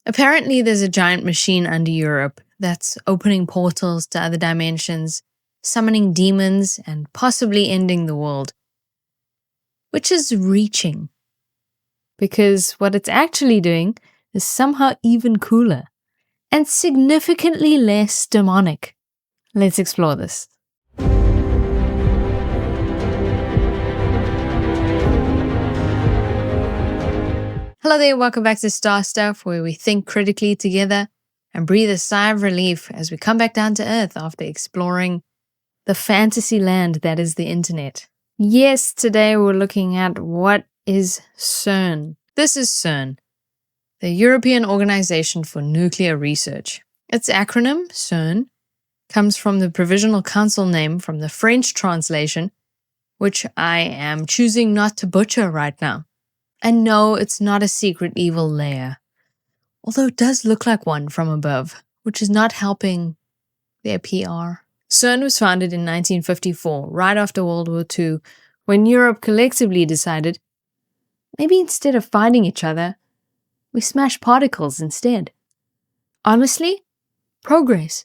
Apparently, there's a giant machine under Europe that's opening portals to other dimensions, summoning demons, and possibly ending the world. Which is reaching. Because what it's actually doing is somehow even cooler and significantly less demonic. Let's explore this. Hello there, welcome back to Star Stuff, where we think critically together and breathe a sigh of relief as we come back down to Earth after exploring the fantasy land that is the internet. Yes, today we're looking at what is CERN. This is CERN, the European Organization for Nuclear Research. Its acronym, CERN, comes from the provisional council name from the French translation, which I am choosing not to butcher right now. And no, it's not a secret evil lair, although it does look like one from above, which is not helping their PR. CERN was founded in 1954, right after World War II, when Europe collectively decided, maybe instead of fighting each other, we smash particles instead. Honestly, progress.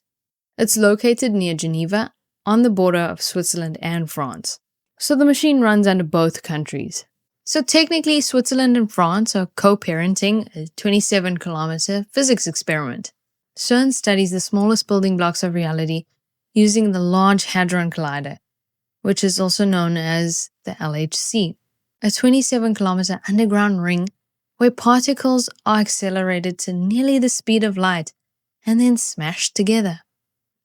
It's located near Geneva, on the border of Switzerland and France. So the machine runs under both countries. So technically, Switzerland and France are co-parenting a 27-kilometer physics experiment. CERN studies the smallest building blocks of reality using the Large Hadron Collider, which is also known as the hl-lhc, a 27-kilometer underground ring where particles are accelerated to nearly the speed of light and then smashed together.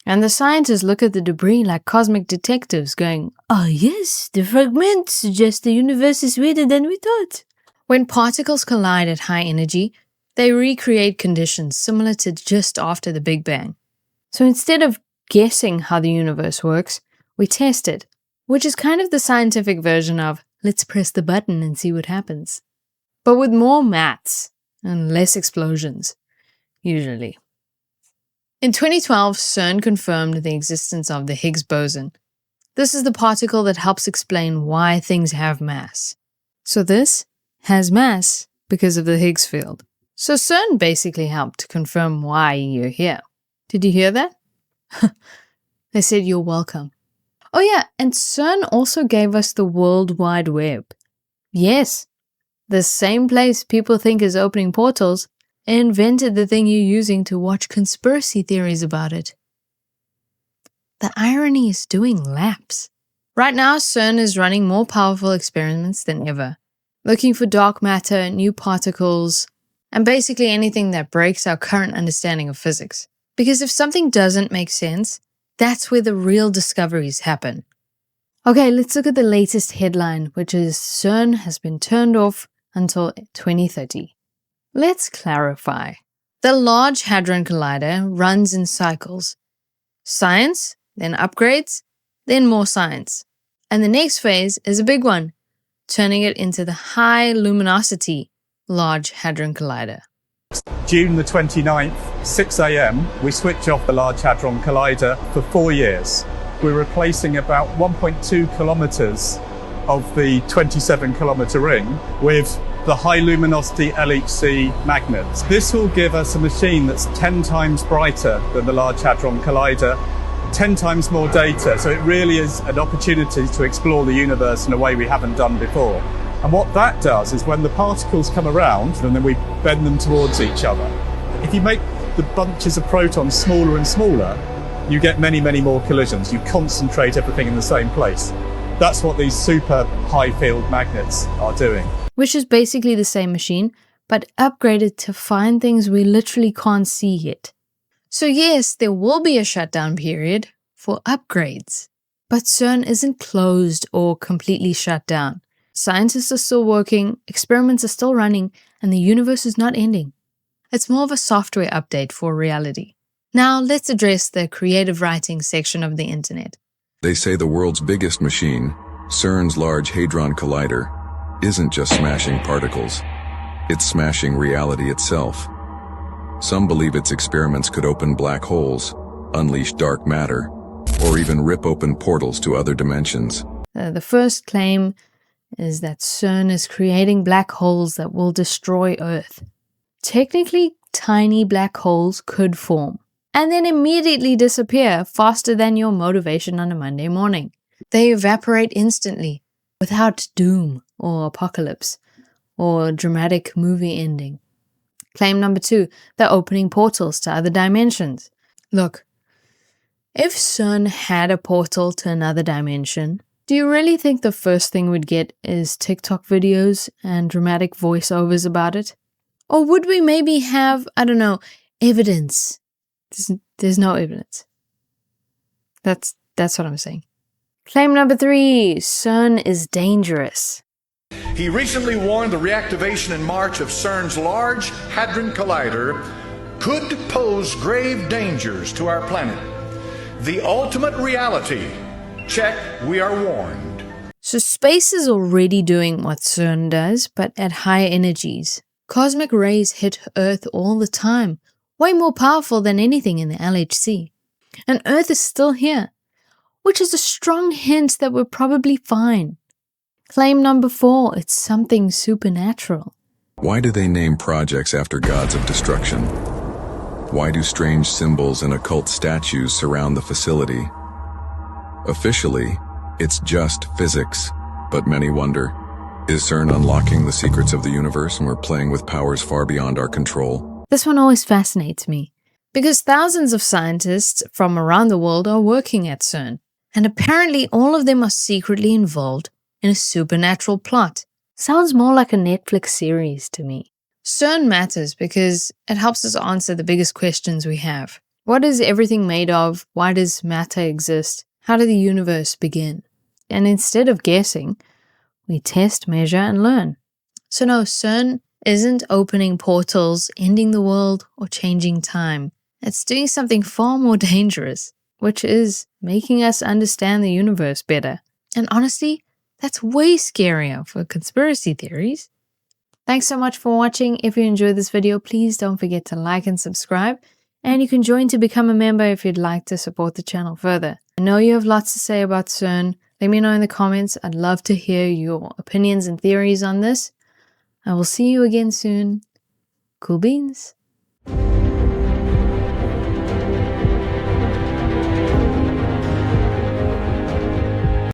And the scientists look at the debris like cosmic detectives going, "Oh yes, the fragments suggest the universe is weirder than we thought." When particles collide at high energy, they recreate conditions similar to just after the Big Bang. So instead of guessing how the universe works, we test it, which is kind of the scientific version of, let's press the button and see what happens. But with more maths and less explosions, usually. In 2012, CERN confirmed the existence of the Higgs boson. This is the particle that helps explain why things have mass. So this has mass because of the Higgs field. So CERN basically helped confirm why you're here. Did you hear that? They said you're welcome. Oh yeah, and CERN also gave us the World Wide Web. Yes, the same place people think is opening portals invented the thing you're using to watch conspiracy theories about it. The irony is doing laps. Right now, CERN is running more powerful experiments than ever, looking for dark matter, new particles, and basically anything that breaks our current understanding of physics. Because if something doesn't make sense, that's where the real discoveries happen. Okay, let's look at the latest headline, which is CERN has been turned off until 2030. Let's clarify. The Large Hadron Collider runs in cycles. Science, then upgrades, then more science. And the next phase is a big one, turning it into the high luminosity Large Hadron Collider. June the 29th, 6 a.m, we switch off the Large Hadron Collider for 4 years. We're replacing about 1.2 kilometers of the 27-kilometer ring with the high luminosity hl-lhc magnets. This will give us a machine that's 10 times brighter than the Large Hadron Collider, 10 times more data, so it really is an opportunity to explore the universe in a way we haven't done before. And what that does is when the particles come around and then we bend them towards each other, if you make the bunches of protons smaller and smaller, you get many, many more collisions. You concentrate everything in the same place. That's what these super high field magnets are doing. Which is basically the same machine, but upgraded to find things we literally can't see yet. So yes, there will be a shutdown period for upgrades. But CERN isn't closed or completely shut down. Scientists are still working, experiments are still running, and the universe is not ending. It's more of a software update for reality. Now let's address the creative writing section of the internet. They say the world's biggest machine, CERN's Large Hadron Collider, isn't just smashing particles. It's smashing reality itself. Some believe its experiments could open black holes, unleash dark matter, or even rip open portals to other dimensions. The first claim is that CERN is creating black holes that will destroy Earth. Technically, tiny black holes could form, and then immediately disappear faster than your motivation on a Monday morning. They evaporate instantly, without doom or apocalypse or dramatic movie ending. Claim number 2, they're opening portals to other dimensions. Look, if CERN had a portal to another dimension, do you really think the first thing we'd get is TikTok videos and dramatic voiceovers about it? Or would we maybe have, evidence? There's no evidence. That's what I'm saying. Claim number 3, CERN is dangerous. He recently warned the reactivation in March of CERN's Large Hadron Collider could pose grave dangers to our planet. The ultimate reality. Check, we are warned. So space is already doing what CERN does, but at higher energies. Cosmic rays hit Earth all the time, way more powerful than anything in the LHC. And Earth is still here, which is a strong hint that we're probably fine. Claim number 4, it's something supernatural. Why do they name projects after gods of destruction? Why do strange symbols and occult statues surround the facility? Officially, it's just physics, but many wonder, is CERN unlocking the secrets of the universe and we're playing with powers far beyond our control? This one always fascinates me, because thousands of scientists from around the world are working at CERN, and apparently all of them are secretly involved in a supernatural plot. Sounds more like a Netflix series to me. CERN matters because it helps us answer the biggest questions we have. What is everything made of? Why does matter exist? How did the universe begin? And instead of guessing, we test, measure, and learn. So no, CERN isn't opening portals, ending the world, or changing time. It's doing something far more dangerous, which is making us understand the universe better. And honestly, that's way scarier for conspiracy theories. Thanks so much for watching. If you enjoyed this video, please don't forget to like and subscribe. And you can join to become a member if you'd like to support the channel further. I know you have lots to say about CERN. Let me know in the comments. I'd love to hear your opinions and theories on this. I will see you again soon. Cool beans.